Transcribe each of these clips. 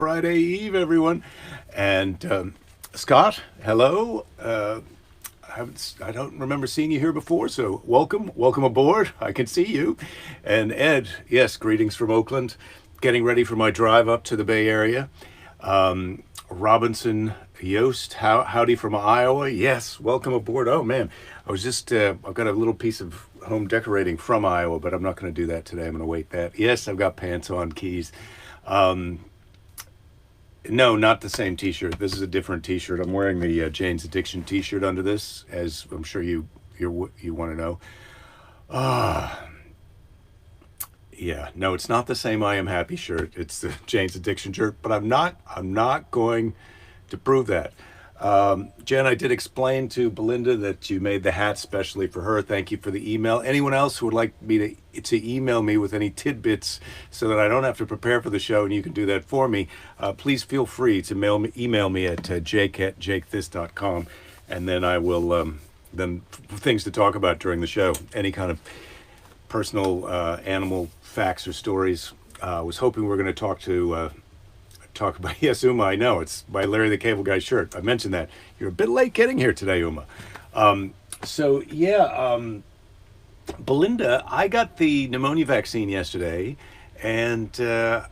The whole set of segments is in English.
Friday Eve, everyone. And Scott, hello. I don't remember seeing you here before, so welcome aboard. I can see you. And Ed, yes, greetings from Oakland. Getting ready for my drive up to the Bay Area. Robinson Yost, howdy from Iowa. Yes, welcome aboard. Oh man, I was just I've got a little piece of home decorating from Iowa, but I'm not going to do that today. I'm going to wait that. Yes, I've got pants on, keys. No, not the same T-shirt. This is a different T-shirt. I'm wearing the Jane's Addiction T-shirt under this, as I'm sure you want to know. Ah, yeah. No, it's not the same I Am Happy shirt. It's the Jane's Addiction shirt, but I'm not going to prove that. Jen, I did explain to Belinda that you made the hat specially for her. Thank you for the email. Anyone else who would like me to email me with any tidbits so that I don't have to prepare for the show and you can do that for me, please feel free to email me at jake@jakethis.com, and then I will then things to talk about during the show. Any kind of personal animal facts or stories. I was hoping we were going to talk about yes, Uma. I know it's by Larry the Cable Guy shirt. I mentioned that you're a bit late getting here today, Uma. So yeah, Belinda, I got the pneumonia vaccine yesterday, and to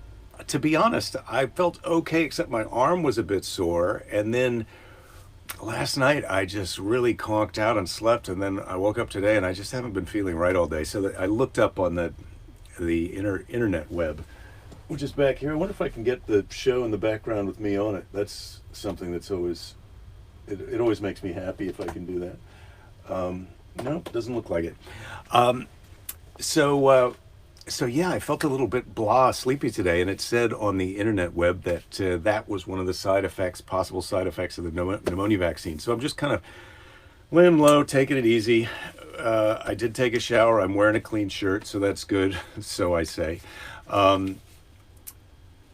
be honest, I felt okay, except my arm was a bit sore. And then last night, I just really conked out and slept, and then I woke up today, and I just haven't been feeling right all day. So I looked up on the internet web, which is back here. I wonder if I can get the show in the background with me on it. That's something that's always it always makes me happy if I can do that. No, doesn't look like it. Um, so yeah, I felt a little bit sleepy today, and it said on the internet web that that was one of the possible side effects of the pneumonia vaccine. So I'm just kind of laying low, taking it easy. I did take a shower. I'm wearing a clean shirt, so that's good. So I say.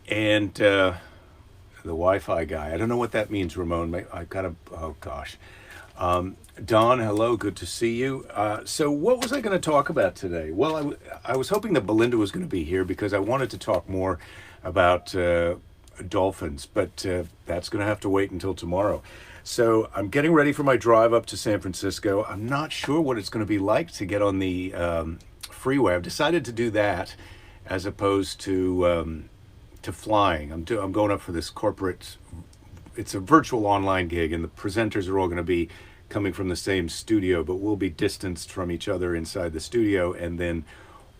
And the Wi-Fi guy. I don't know what that means, Ramon. I got to. Oh gosh. Don, hello. Good to see you. So what was I going to talk about today? Well, I was hoping that Belinda was going to be here because I wanted to talk more about dolphins, but that's going to have to wait until tomorrow. So I'm getting ready for my drive up to San Francisco. I'm not sure what it's going to be like to get on the freeway. I've decided to do that as opposed to flying. I'm going up for this corporate. It's a virtual online gig, and the presenters are all going to be coming from the same studio, but we'll be distanced from each other inside the studio, and then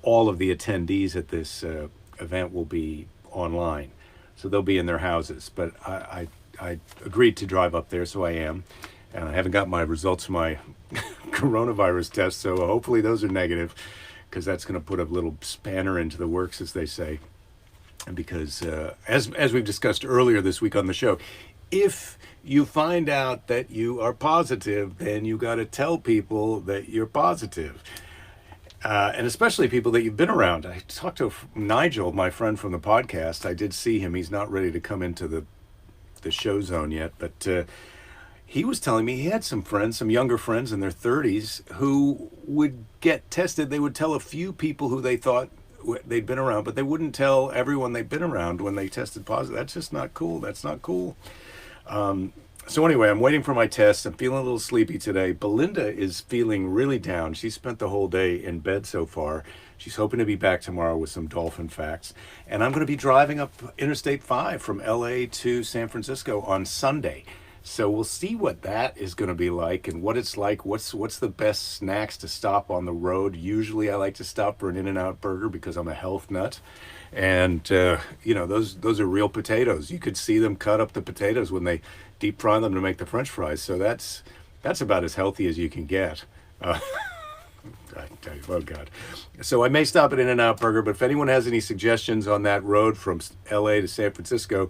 all of the attendees at this event will be online, so they'll be in their houses. But I agreed to drive up there, so I am, and I haven't got my results of my coronavirus test, so hopefully those are negative, because that's going to put a little spanner into the works, as they say. And because, as we've discussed earlier this week on the show, if you find out that you are positive, then you got to tell people that you're positive, and especially people that you've been around. I talked to Nigel, my friend from the podcast. I did see him. He's not ready to come into the show zone yet, but he was telling me he had some friends, some younger friends in their 30s, who would get tested. They would tell a few people who they thought they'd been around, but they wouldn't tell everyone they'd been around when they tested positive. That's just not cool. That's not cool. So anyway, I'm waiting for my test. I'm feeling a little sleepy today. Belinda is feeling really down. She spent the whole day in bed so far. She's hoping to be back tomorrow with some dolphin facts. And I'm going to be driving up Interstate 5 from LA to San Francisco on Sunday. So we'll see what that is going to be like and what it's like. What's the best snacks to stop on the road? Usually I like to stop for an In-N-Out burger because I'm a health nut. And those are real potatoes. You could see them cut up the potatoes when they deep fry them to make the French fries. So that's about as healthy as you can get. Oh God. So I may stop at In-N-Out Burger, but if anyone has any suggestions on that road from LA to San Francisco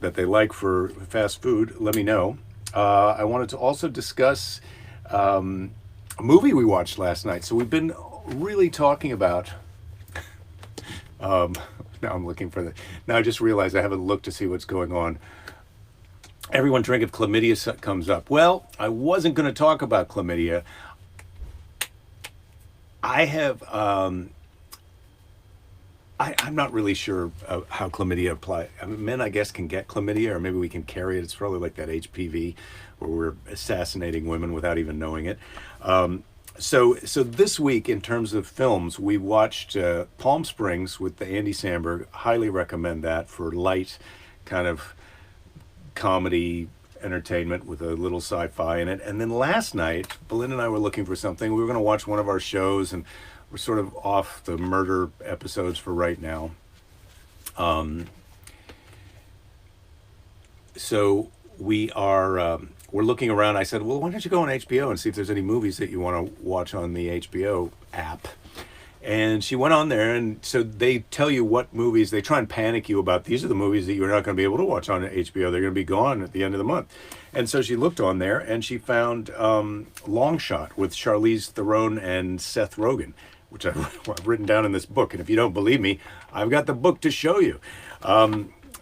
that they like for fast food, let me know. I wanted to also discuss a movie we watched last night. So we've been really talking about. Now I'm looking for Now I just realized I haven't looked to see what's going on. Everyone drink if chlamydia comes up. Well, I wasn't going to talk about chlamydia. I have I'm not really sure how chlamydia apply. I mean, men, I guess, can get chlamydia, or maybe we can carry it. It's probably like that HPV, where we're assassinating women without even knowing it. So this week, in terms of films, we watched Palm Springs with the Andy Samberg. Highly recommend that for light, kind of comedy entertainment with a little sci-fi in it. And then last night, Belinda and I were looking for something. We were going to watch one of our shows, and we're sort of off the murder episodes for right now. So we're looking around. I said, well, why don't you go on HBO and see if there's any movies that you want to watch on the HBO app? And she went on there, and so they tell you what movies, they try and panic you about, these are the movies that you're not going to be able to watch on HBO. They're going to be gone at the end of the month. And so she looked on there, and she found Long Shot with Charlize Theron and Seth Rogen, which I've written down in this book. And if you don't believe me, I've got the book to show you.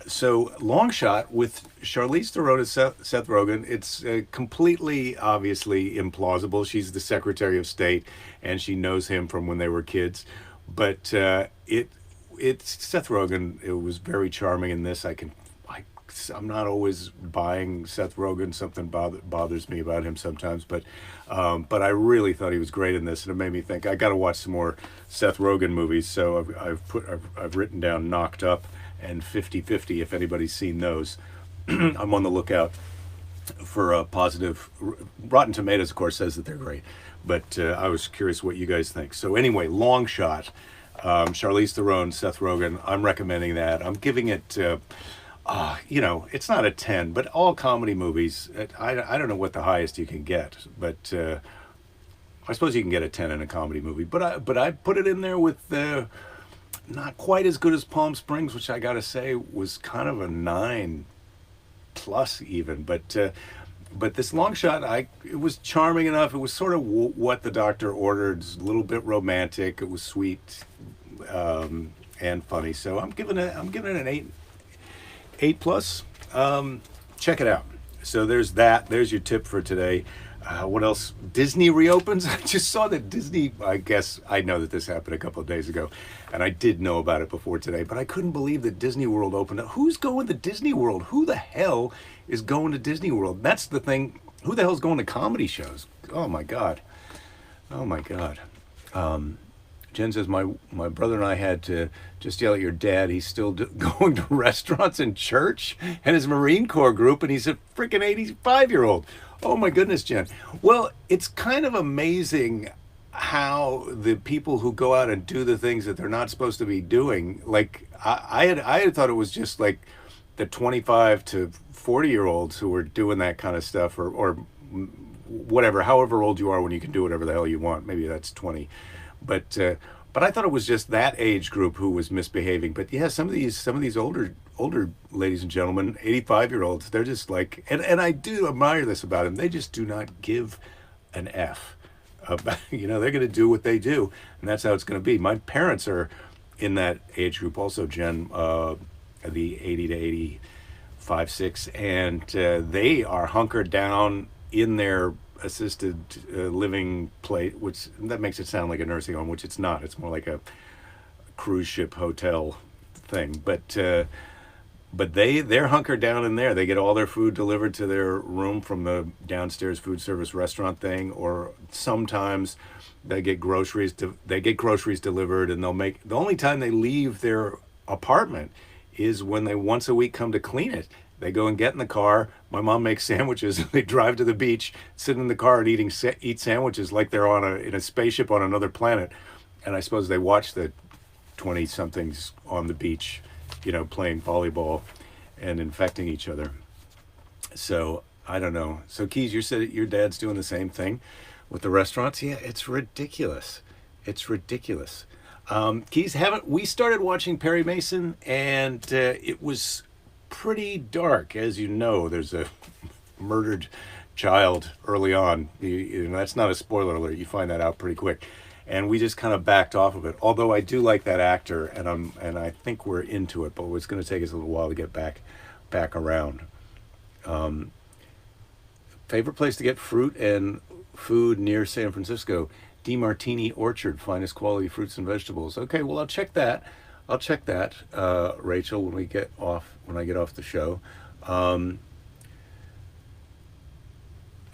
So Long Shot with Charlize Theron and Seth Rogen, it's completely, obviously implausible. She's the Secretary of State, and she knows him from when they were kids. But it's Seth Rogen. It was very charming in this. I'm not always buying Seth Rogen. Something bothers me about him sometimes, but I really thought he was great in this, and it made me think I got to watch some more Seth Rogen movies. So I've written down Knocked Up and 50-50, if anybody's seen those. I'm on the lookout for a positive. Rotten Tomatoes, of course, says that they're great, but I was curious what you guys think. So anyway, Long Shot, Charlize Theron, Seth Rogen. I'm recommending that. I'm giving it. It's not a 10, but all comedy movies, I don't know what the highest you can get, but I suppose you can get a 10 in a comedy movie. But I put it in there with not quite as good as Palm Springs, which I gotta say was kind of a 9 plus even. But this Long Shot, it was charming enough. It was sort of what the doctor ordered. It's a little bit romantic. It was sweet and funny. So I'm giving it an 8 plus. Check it out. So there's that. There's your tip for today. What else? Disney reopens. I just saw that Disney, I guess, I know that this happened a couple of days ago, and I did know about it before today, but I couldn't believe that Disney World opened up. Who's going to Disney World? Who the hell is going to Disney World? That's the thing. Who the hell is going to comedy shows? Oh my God. Oh my God. Jen says, my brother and I had to just yell at your dad. He's still going to restaurants and church and his Marine Corps group, and he's a freaking 85-year-old. Oh my goodness, Jen. Well, it's kind of amazing how the people who go out and do the things that they're not supposed to be doing, like I had thought it was just like the 25 to 40-year-olds who were doing that kind of stuff, or whatever, however old you are when you can do whatever the hell you want. Maybe that's 20. But I thought it was just that age group who was misbehaving. But yeah, some of these older ladies and gentlemen, 85-year-olds, they're just like, and I do admire this about them. They just do not give an F. They're going to do what they do, and that's how it's going to be. My parents are in that age group also, Jen, the 80 to 85, 6, and they are hunkered down in their assisted living place, which that makes it sound like a nursing home, which it's not. It's more like a cruise ship hotel thing. But they're hunkered down in there. They get all their food delivered to their room from the downstairs food service restaurant thing, or sometimes they get groceries. They get groceries delivered, and the only time they leave their apartment is when they once a week come to clean it. They go and get in the car. My mom makes sandwiches. They drive to the beach, sit in the car and eat sandwiches like they're in a spaceship on another planet. And I suppose they watch the 20-somethings on the beach, playing volleyball and infecting each other. So I don't know. So Keys, you said your dad's doing the same thing with the restaurants. Yeah, it's ridiculous. It's ridiculous. Keys, we started watching Perry Mason, and it was pretty dark. As you know, there's a murdered child early on. That's not a spoiler alert. You find that out pretty quick. And we just kind of backed off of it. Although I do like that actor, and I think we're into it, but it's going to take us a little while to get back around. Favorite place to get fruit and food near San Francisco? DiMartini Orchard, finest quality fruits and vegetables. Okay, well, I'll check that. I'll check that, Rachel, when I get off the show. Um,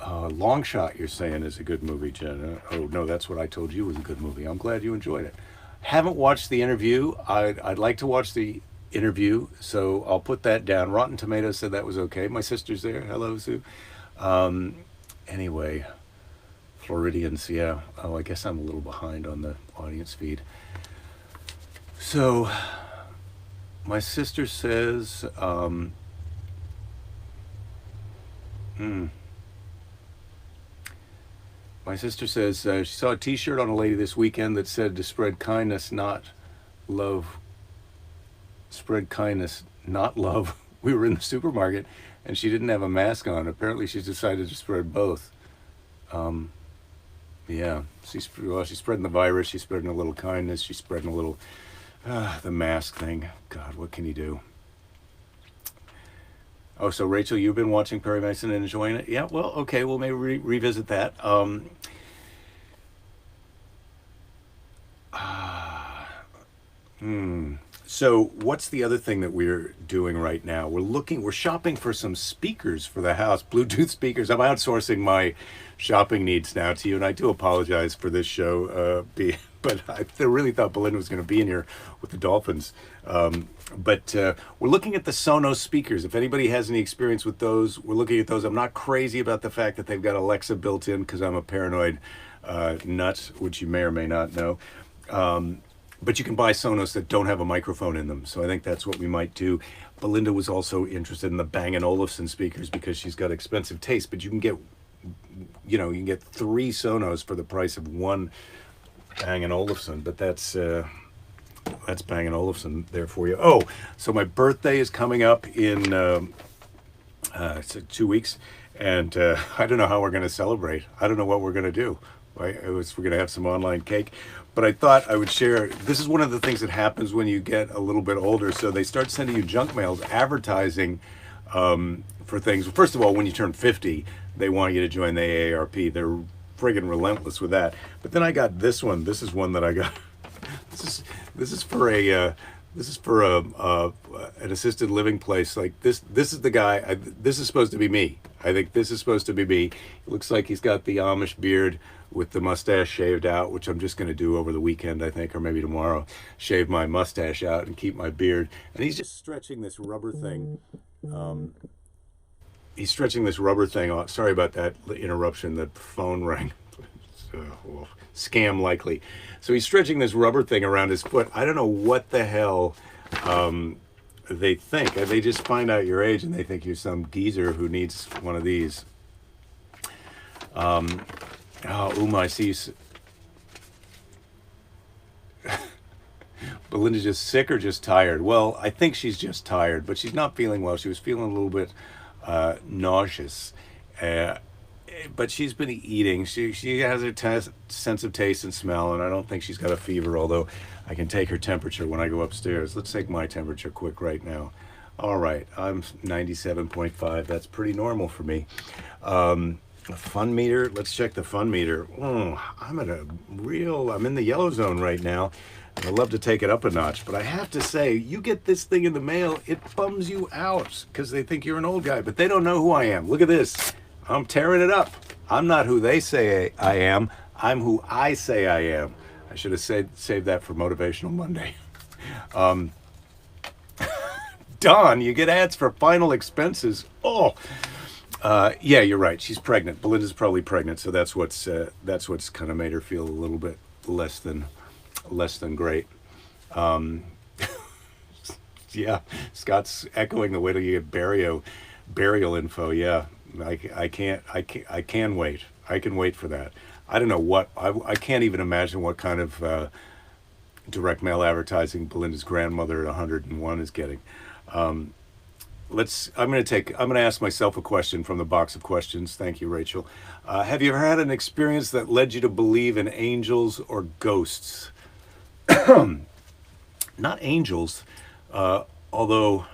Long Shot, you're saying, is a good movie, Jen. Oh no, that's what I told you was a good movie. I'm glad you enjoyed it. Haven't watched The Interview. I'd like to watch The Interview, so I'll put that down. Rotten Tomatoes said that was okay. My sister's there. Hello, Sue. Um, anyway, Floridians, yeah. Oh, I guess I'm a little behind on the audience feed. So, my sister says, hmm, my sister says she saw a T-shirt on a lady this weekend that said to spread kindness, not love. Spread kindness, not love. We were in the supermarket, and she didn't have a mask on. Apparently, she's decided to spread both. Um, yeah, she's spreading the virus. She's spreading a little kindness. She's spreading a little the mask thing. God, what can you do? Oh, so Rachel, you've been watching Perry Mason and enjoying it? Yeah. Well, okay. We'll maybe revisit that. Ah, hmm. So, what's the other thing that we're doing right now? We're shopping for some speakers for the house, Bluetooth speakers. I'm outsourcing my shopping needs now to you, and I do apologize for this show, but I really thought Belinda was going to be in here with the Dolphins. But we're looking at the Sonos speakers. If anybody has any experience with those, we're looking at those. I'm not crazy about the fact that they've got Alexa built in because I'm a paranoid nut, which you may or may not know. But you can buy Sonos that don't have a microphone in them. So I think that's what we might do. Belinda was also interested in the Bang& Olufsen speakers because she's got expensive taste. But you can get, you can get 3 Sonos for the price of 1 Bang& Olufsen. But that's Bang& Olufsen there for you. Oh, so my birthday is coming up in 2 weeks. And I don't know how we're going to celebrate. I don't know what we're going to do. We're going to have some online cake. But I thought I would share, this is one of the things that happens when you get a little bit older. So they start sending you junk mails advertising for things. First of all, when you turn 50, they want you to join the AARP. They're friggin' relentless with that. But then I got this one. This is one that I got. This is for an assisted living place. Like this is the guy. This is supposed to be me. I think this is supposed to be me. It looks like he's got the Amish beard with the mustache shaved out, which I'm just going to do over the weekend, I think, or maybe tomorrow. Shave my mustache out and keep my beard. And he's just stretching this rubber thing. He's stretching this rubber thing off. Sorry about that interruption. The phone rang. Well, scam likely. So he's stretching this rubber thing around his foot. I don't know what the hell they think. They just find out your age and they think you're some geezer who needs one of these. I see. Belinda's just sick or just tired? Well, I think she's just tired, but she's not feeling well. She was feeling a little bit nauseous. But she's been eating. She has her sense of taste and smell, and I don't think she's got a fever, although I can take her temperature when I go upstairs. Let's take my temperature quick right now. All right, I'm 97.5. That's pretty normal for me. A fun meter. Let's check the fun meter. I'm in the yellow zone right now. I'd love to take it up a notch, but I have to say, you get this thing in the mail, it bums you out because they think you're an old guy, but they don't know who I am. Look at this. I'm tearing it up. I'm not who they say I am. I'm who I say I am. I should have saved that for Motivational Monday. Don, you get ads for final expenses. Yeah, you're right. She's pregnant. Belinda's probably pregnant, so that's what's kind of made her feel a little bit less than great. Yeah, Scott's echoing the way to get burial info. Yeah, I can wait. I can wait for that. I don't know what I can't even imagine what kind of direct mail advertising Belinda's grandmother at 101 is getting. I'm going to ask myself a question from the box of questions. Thank you, Rachel. Have you ever had an experience that led you to believe in angels or ghosts? Not angels, although,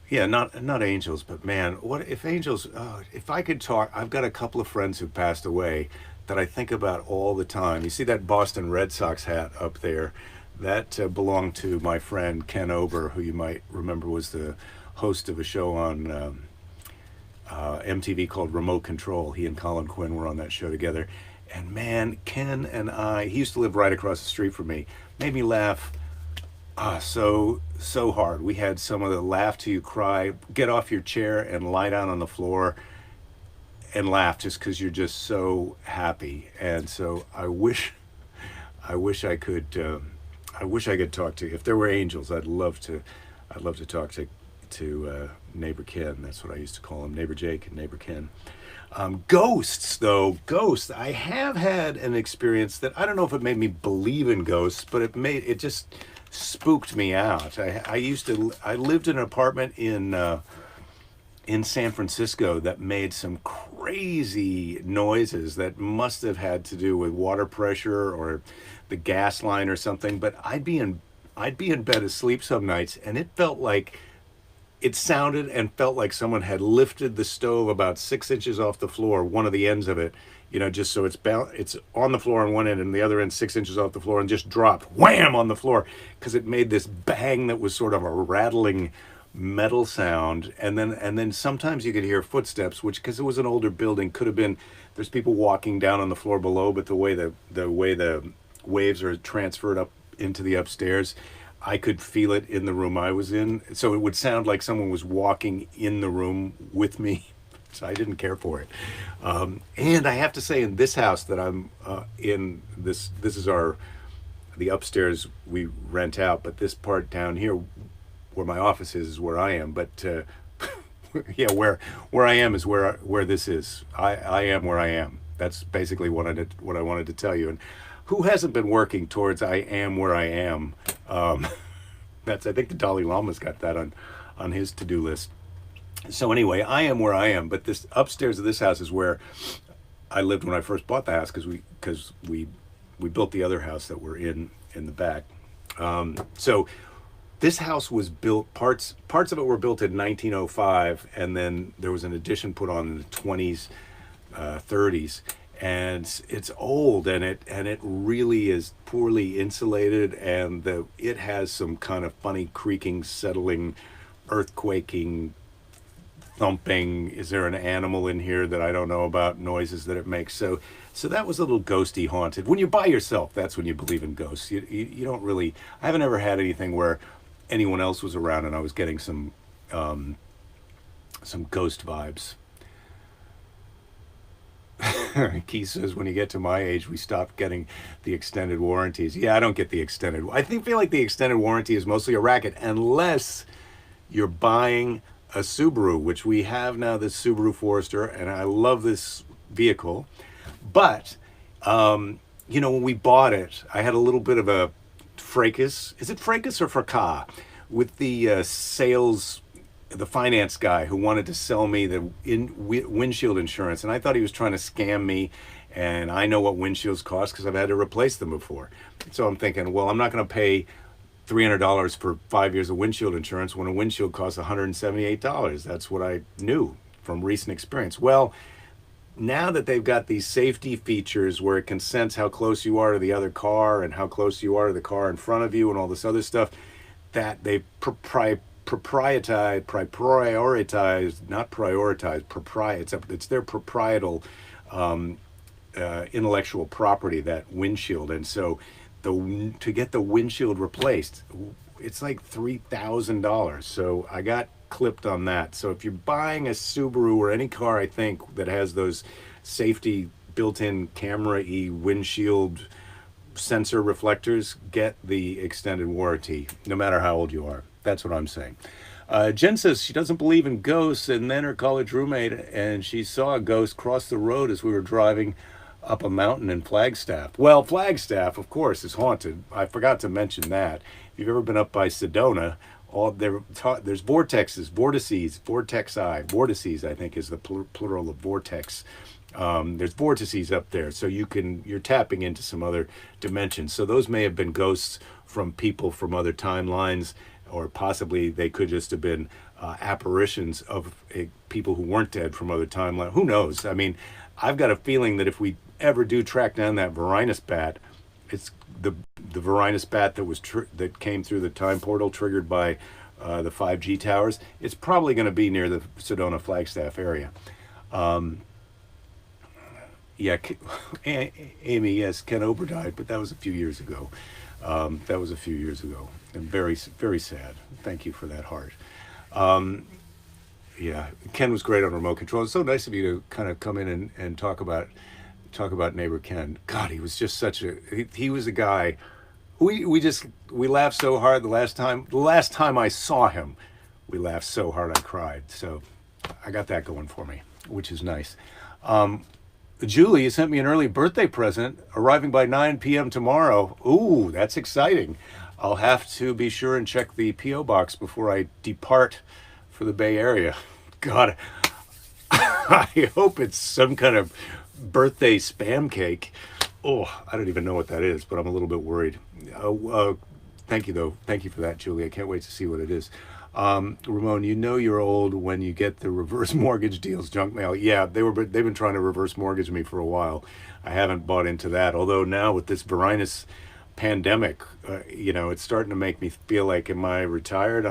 yeah, not angels, but man, what if angels, if I could talk, I've got a couple of friends who passed away that I think about all the time. You see that Boston Red Sox hat up there? That belonged to my friend Ken Ober, who you might remember was the host of a show on MTV called Remote Control. He and Colin Quinn were on that show together. And man, Ken and I, he used to live right across the street from me, made me laugh so hard. We had some of the laugh till you cry, get off your chair and lie down on the floor and laugh just because you're just so happy. And so I wish I could. I wish I could talk to. If there were angels, I'd love to. I'd love to talk to neighbor Ken. That's what I used to call him, neighbor Jake and neighbor Ken. Ghosts, though, ghosts. I have had an experience that I don't know if it made me believe in ghosts, but it just spooked me out. I lived in an apartment in San Francisco that made some crazy noises that must have had to do with water pressure or the gas line or something. But I'd be in bed asleep some nights, and it sounded and felt like someone had lifted the stove about 6 inches off the floor, one of the ends of it, just so it's on the floor on one end and the other end 6 inches off the floor, and just dropped wham on the floor because it made this bang that was sort of a rattling metal sound. And then sometimes you could hear footsteps, which, because it was an older building, could have been there's people walking down on the floor below, but the way the waves are transferred up into the upstairs, I could feel it in the room I was in. So it would sound like someone was walking in the room with me. So I didn't care for it. And I have to say, in this house that I'm in, this is the upstairs we rent out, but this part down here where my office is where I am. But yeah, where I am is where this is. I am where I am. That's basically what I wanted to tell you. And who hasn't been working towards I am where I am? I think the Dalai Lama's got that on his to-do list. So anyway, I am where I am, but this upstairs of this house is where I lived when I first bought the house, because we built the other house that we're in the back. So this house was built, parts of it were built in 1905, and then there was an addition put on in the 20s, 30s. And it's old, and it really is poorly insulated, and it has some kind of funny creaking, settling, earthquaking, thumping. Is there an animal in here that I don't know about? Noises that it makes. So that was a little ghosty, haunted. When you're by yourself, that's when you believe in ghosts. You don't really. I haven't ever had anything where anyone else was around and I was getting some ghost vibes. Keith says, when you get to my age, we stop getting the extended warranties. Yeah, I don't get the extended. Feel like the extended warranty is mostly a racket, unless you're buying a Subaru, which we have now, this Subaru Forester, and I love this vehicle. But, when we bought it, I had a little bit of a fracas. Is it fracas or fracas? With the the finance guy who wanted to sell me the windshield insurance, and I thought he was trying to scam me, and I know what windshields cost because I've had to replace them before. So I'm thinking, well, I'm not going to pay $300 for 5 years of windshield insurance when a windshield costs $178. That's what I knew from recent experience. Well, now that they've got these safety features where it can sense how close you are to the other car and how close you are to the car in front of you and all this other stuff, that they it's their proprietal intellectual property, that windshield. And so to get the windshield replaced, it's like $3,000. So I got clipped on that. So if you're buying a Subaru or any car, I think, that has those safety built-in camera-y windshield sensor reflectors, get the extended warranty, no matter how old you are. That's what I'm saying. Jen says she doesn't believe in ghosts, and then her college roommate, and she saw a ghost cross the road as we were driving up a mountain in Flagstaff. Well, Flagstaff, of course, is haunted. I forgot to mention that. If you've ever been up by Sedona, there's vortices, vortices, I think, is the plural of vortex. There's vortices up there, so you're tapping into some other dimensions. So those may have been ghosts from people from other timelines, or possibly they could just have been apparitions of people who weren't dead from other timelines. Who knows? I mean, I've got a feeling that if we ever do track down that Varinus bat, it's the the Varinus bat that came through the time portal triggered by the 5G towers. It's probably going to be near the Sedona Flagstaff area. Yeah, Amy, yes, Ken Ober died, but that was a few years ago. And very, very sad. Thank you for that heart. Yeah, Ken was great on remote control. It's so nice of you to kind of come in and talk about neighbor Ken. God, he was just he was a guy. We laughed so hard the last time I saw him, we laughed so hard I cried. So I got that going for me, which is nice. Julie, you sent me an early birthday present, arriving by 9 p.m. tomorrow. Ooh, that's exciting. I'll have to be sure and check the P.O. box before I depart for the Bay Area. God, I hope it's some kind of birthday spam cake. Oh, I don't even know what that is, but I'm a little bit worried. Thank you, though. Thank you for that, Julie. I can't wait to see what it is. Ramon, you know you're old when you get the reverse mortgage deals, junk mail. Yeah, they've been trying to reverse mortgage me for a while. I haven't bought into that. Although now with this Varinus pandemic, it's starting to make me feel like, am I retired?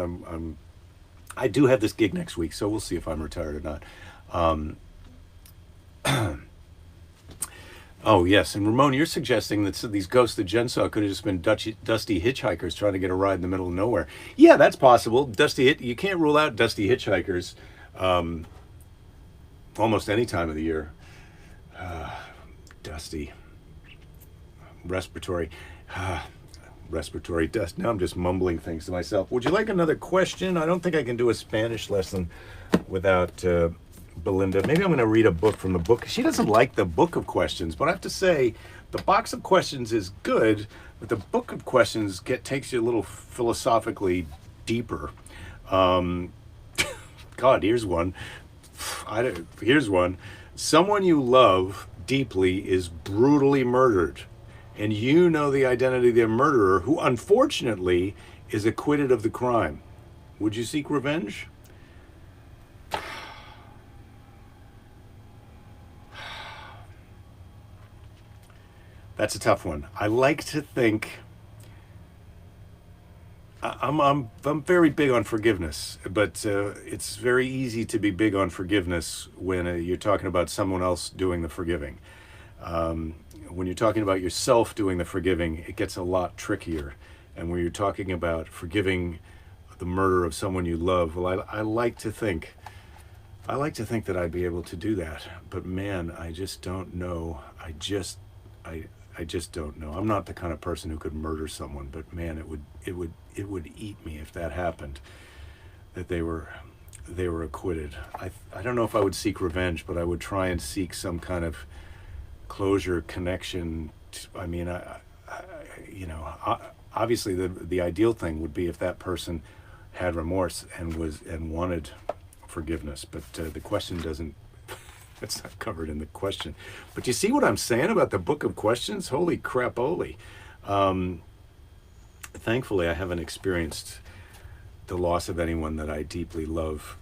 I do have this gig next week, so we'll see if I'm retired or not. Oh, yes. And Ramon, you're suggesting that these ghosts that Jen saw could have just been dusty hitchhikers trying to get a ride in the middle of nowhere. Yeah, that's possible. You can't rule out dusty hitchhikers almost any time of the year. Dusty. Respiratory dust. Now I'm just mumbling things to myself. Would you like another question? I don't think I can do a Spanish lesson without... Belinda. Maybe I'm going to read a book from the book. She doesn't like the book of questions, but I have to say the box of questions is good, but the book of questions takes you a little philosophically deeper. God, here's one. Here's one. Someone you love deeply is brutally murdered, and you know the identity of the murderer, who unfortunately is acquitted of the crime. Would you seek revenge? That's a tough one. I like to think I'm very big on forgiveness, but it's very easy to be big on forgiveness when you're talking about someone else doing the forgiving. When you're talking about yourself doing the forgiving, it gets a lot trickier. And when you're talking about forgiving the murder of someone you love, well, I like to think that I'd be able to do that. But man, I just don't know. I just don't know. I'm not the kind of person who could murder someone, but man, it would eat me if that happened, that they were acquitted. I don't know if I would seek revenge, but I would try and seek some kind of closure, connection. Obviously the ideal thing would be if that person had remorse and wanted forgiveness, but the question doesn't. That's not covered in the question. But you see what I'm saying about the book of questions? Holy crap-oly. Thankfully, I haven't experienced the loss of anyone that I deeply love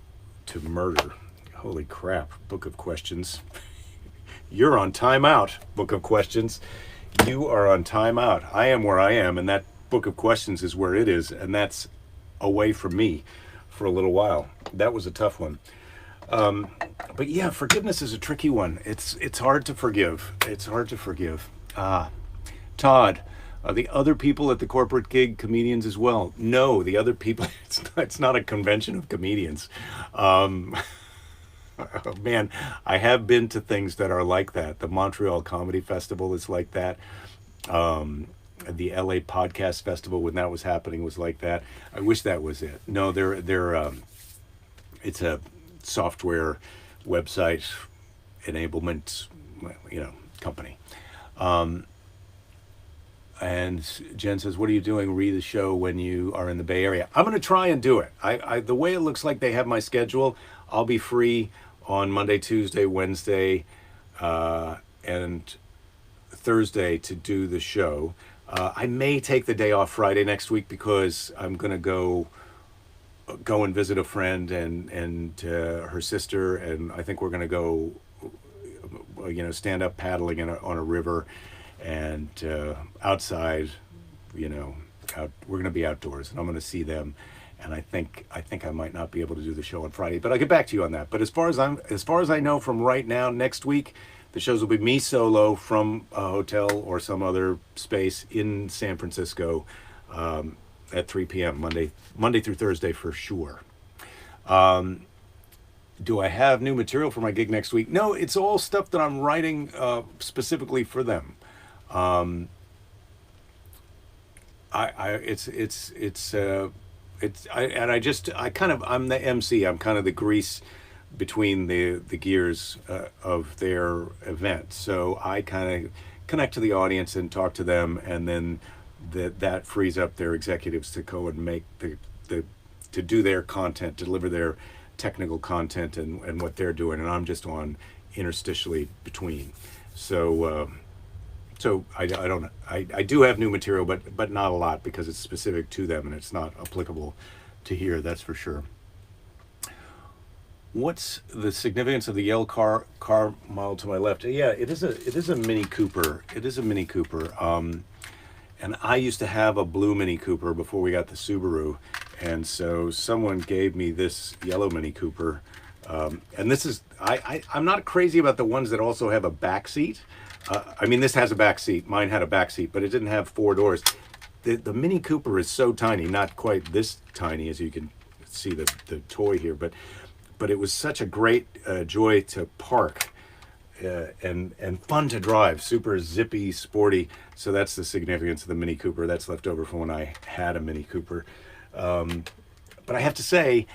to murder. Holy crap, book of questions. You're on timeout, book of questions. You are on timeout. I am where I am, and that book of questions is where it is, and that's away from me for a little while. That was a tough one. But yeah, forgiveness is a tricky one. It's hard to forgive. It's hard to forgive. Todd, are the other people at the corporate gig comedians as well? No, the other people, it's not a convention of comedians. Man, I have been to things that are like that. The Montreal Comedy Festival is like that. The LA Podcast Festival, when that was happening, was like that. I wish that was it. No, it's a software website enablement, company. And Jen says, what are you doing? Read the show when you are in the Bay Area. I'm going to try and do it. The way it looks like they have my schedule, I'll be free on Monday, Tuesday, Wednesday, and Thursday to do the show. I may take the day off Friday next week because I'm going to go and visit a friend and her sister, and I think we're going to go, stand up paddling on a river and outside we're going to be outdoors, and I'm going to see them. And I think I might not be able to do the show on Friday, but I'll get back to you on that. But as far as I know from right now, next week, the shows will be me solo from a hotel or some other space in San Francisco at 3 p.m. Monday through Thursday for sure. Do I have new material for my gig next week? No, it's all stuff that I'm writing specifically for them. I'm the MC. I'm kind of the grease between the gears of their event. So I kind of connect to the audience and talk to them, and then that frees up their executives to go and make to do their content, deliver their technical content and what they're doing, and I'm just on interstitially between. So I do have new material, but not a lot, because it's specific to them and it's not applicable to here. That's for sure. What's the significance of the yellow car model to my left? Yeah, it is a Mini Cooper. It is a Mini Cooper. And I used to have a blue Mini Cooper before we got the Subaru, and so someone gave me this yellow Mini Cooper. And this is I'm not crazy about the ones that also have a back seat. This has a back seat. Mine had a back seat, but it didn't have 4 doors. The Mini Cooper is so tiny, not quite this tiny as you can see the toy here, but it was such a great joy to park and fun to drive. Super zippy, sporty. So that's the significance of the Mini Cooper. That's left over from when I had a Mini Cooper. But I have to say,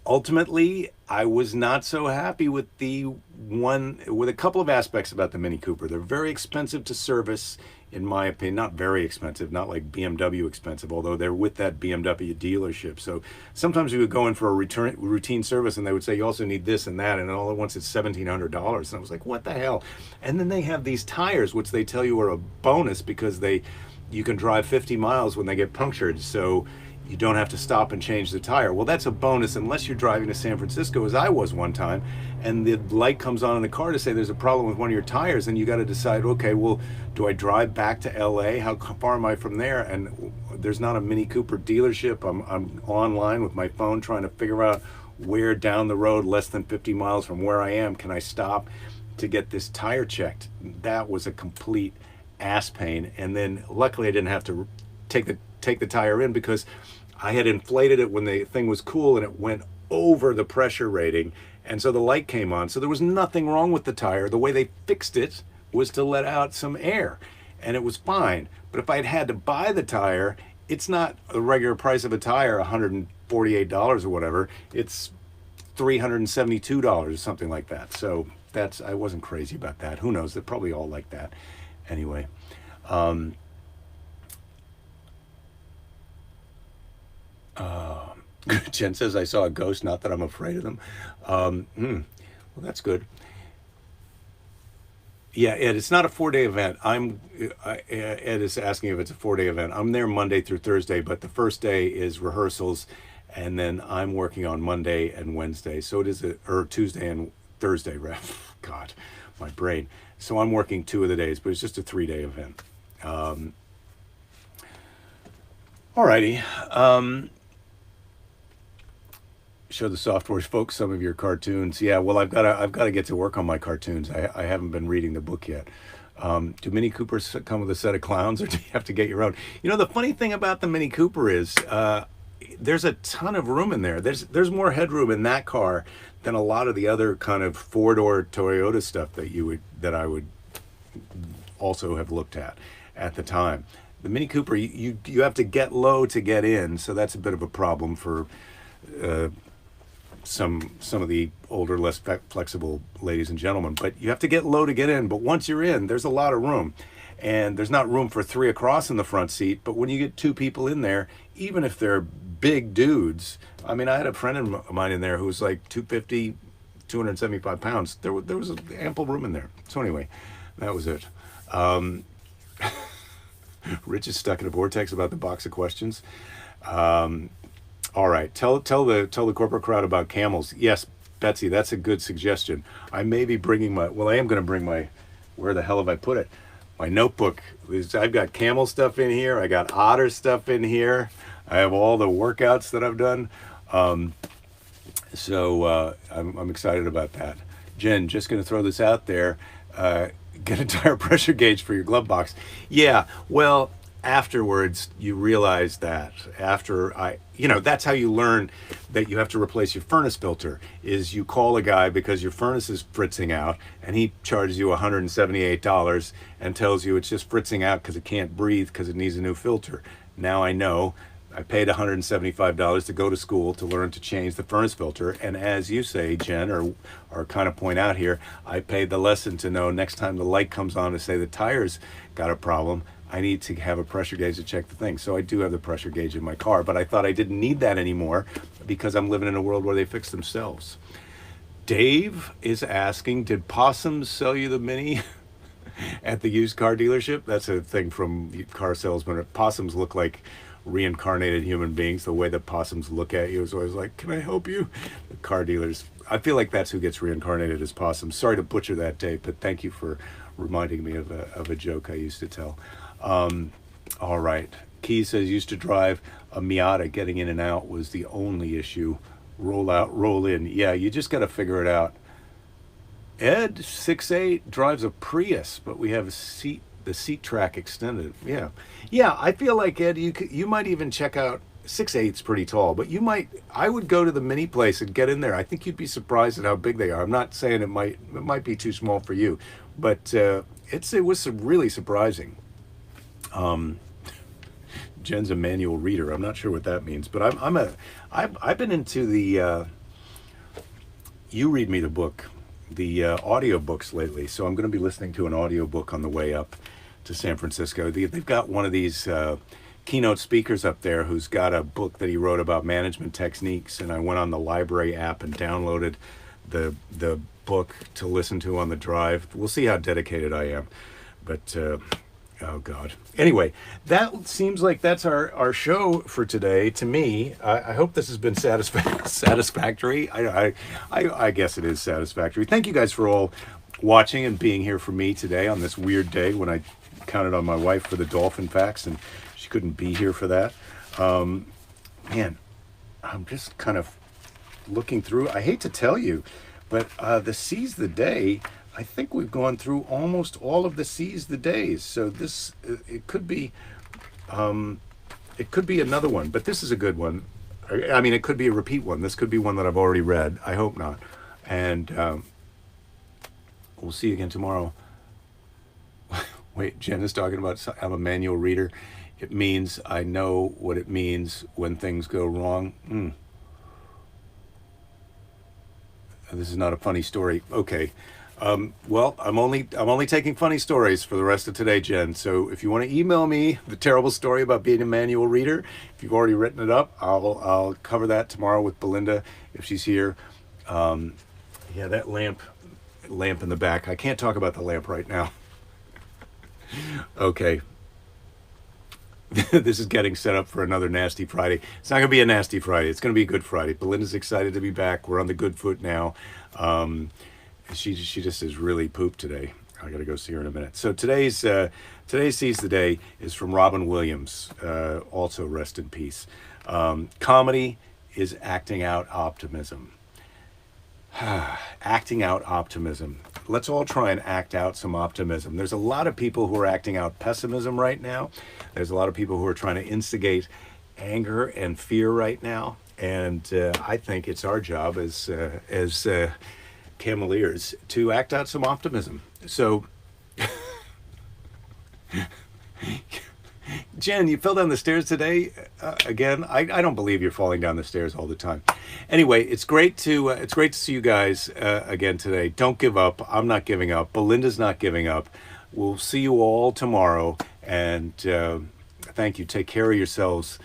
ultimately, I was not so happy with with a couple of aspects about the Mini Cooper. They're very expensive to service, in my opinion. Not very expensive, not like BMW expensive, although they're with that BMW dealership. So sometimes we would go in for a routine service, and they would say, you also need this and that, and all at once it's $1,700. And I was like, what the hell? And then they have these tires, which they tell you are a bonus because you can drive 50 miles when they get punctured. So you don't have to stop and change the tire. Well, that's a bonus unless you're driving to San Francisco, as I was one time, and the light comes on in the car to say there's a problem with one of your tires, and you got to decide, okay, well, do I drive back to LA? How far am I from there? And there's not a Mini Cooper dealership. I'm online with my phone trying to figure out where down the road, less than 50 miles from where I am, can I stop to get this tire checked. That was a complete ass pain. And then luckily I didn't have to take the tire in, because I had inflated it when the thing was cool and it went over the pressure rating, and so the light came on. So there was nothing wrong with the tire. The way they fixed it was to let out some air, and it was fine. But if I had to buy the tire, it's not the regular price of a tire, $148 or whatever. It's $372 or something like that. So I wasn't crazy about that. Who knows? They're probably all like that. Anyway. Jen says, I saw a ghost, not that I'm afraid of them. Well, that's good. Yeah, Ed, it's not a 4-day event. Ed is asking if it's a 4-day event. I'm there Monday through Thursday, but the first day is rehearsals, and then I'm working on Monday and Wednesday. So it is Tuesday and Thursday. God, my brain. So I'm working 2 of the days, but it's just a 3-day event. Alrighty. Show the software folks some of your cartoons. Yeah, well, I've got to get to work on my cartoons. I haven't been reading the book yet. Do Mini Coopers come with a set of clowns, or do you have to get your own? The funny thing about the Mini Cooper is there's a ton of room in there. There's more headroom in that car than a lot of the other kind of 4-door Toyota stuff that I would also have looked at the time. The Mini Cooper, you have to get low to get in, so that's a bit of a problem for some of the older, less flexible ladies and gentlemen. But you have to get low to get in. But once you're in, there's a lot of room. And there's not room for 3 across in the front seat. But when you get 2 people in there, even if they're big dudes, I had a friend of mine in there who was like 250, 275 pounds. There was ample room in there. So anyway, that was it. Rich is stuck in a vortex about the box of questions. All right, tell the corporate crowd about camels. Yes, Betsy, that's a good suggestion. I may be bringing I am going to bring where the hell have I put it? my notebook. I've got camel stuff in here. I got otter stuff in here. I have all the workouts that I've done. So I'm excited about that. Jen, just going to throw this out there. Get a tire pressure gauge for your glove box. Yeah, well, afterwards you realize that that's how you learn that you have to replace your furnace filter. Is you call a guy because your furnace is fritzing out, and he charges you $178 and tells you it's just fritzing out because it can't breathe because it needs a new filter. Now I know. I paid $175 to go to school to learn to change the furnace filter. And as you say, Jen, or kind of point out here, I paid the lesson to know next time the light comes on to say the tire's got a problem, I need to have a pressure gauge to check the thing. So I do have the pressure gauge in my car, but I thought I didn't need that anymore because I'm living in a world where they fix themselves. Dave is asking, did possums sell you the Mini at the used car dealership? That's a thing from car salesmen. Possums look like reincarnated human beings. The way that possums look at you is always like, can I help you? The car dealers, I feel like that's who gets reincarnated as possums. Sorry to butcher that, Dave, but thank you for reminding me of a joke I used to tell. All right. Key says, used to drive a Miata. Getting in and out was the only issue. Roll out, roll in. Yeah, you just got to figure it out. Ed, 6'8", drives a Prius, but we have the seat track extended. Yeah. I feel like, Ed, you might even check out 6'8's pretty tall, but I would go to the Mini place and get in there. I think you'd be surprised at how big they are. I'm not saying it might be too small for you, but it was really surprising. Jen's a manual reader. I'm not sure what that means, but I've been into the you read me the book, the audio books lately. So I'm going to be listening to an audio book on the way up to San Francisco. They've got one of these keynote speakers up there who's got a book that he wrote about management techniques, and I went on the library app and downloaded the book to listen to on the drive. We'll see how dedicated I am, but oh God. Anyway, that seems like that's our show for today. To me, I hope this has been satisfactory. I guess it is satisfactory. Thank you guys for all watching and being here for me today on this weird day when I counted on my wife for the dolphin facts and she couldn't be here for that. Man, I'm just kind of looking through. I hate to tell you, but the Seize the Day, I think we've gone through almost all of the Seize the Days. So this, it could be another one, but this is a good one. I mean, it could be a repeat one. This could be one that I've already read. I hope not. And we'll see you again tomorrow. Wait, Jen is talking about I'm a manual reader. It means I know what it means when things go wrong. This is not a funny story. Okay. Well, I'm only taking funny stories for the rest of today, Jen. So if you want to email me the terrible story about being a manual reader, if you've already written it up, I'll cover that tomorrow with Belinda if she's here. Yeah, that lamp in the back. I can't talk about the lamp right now. Okay. This is getting set up for another Nasty Friday. It's not going to be a Nasty Friday. It's going to be a Good Friday. Belinda's excited to be back. We're on the good foot now. She just is really pooped today. I got to go see her in a minute. So today's Seize the Day is from Robin Williams. Also rest in peace. Comedy is acting out optimism. Acting out optimism. Let's all try and act out some optimism. There's a lot of people who are acting out pessimism right now. There's a lot of people who are trying to instigate anger and fear right now. And I think it's our job as Cameliers to act out some optimism. So, Jen, you fell down the stairs today again. I don't believe you're falling down the stairs all the time. Anyway, it's great to see you guys again today. Don't give up. I'm not giving up. Belinda's not giving up. We'll see you all tomorrow. And thank you. Take care of yourselves.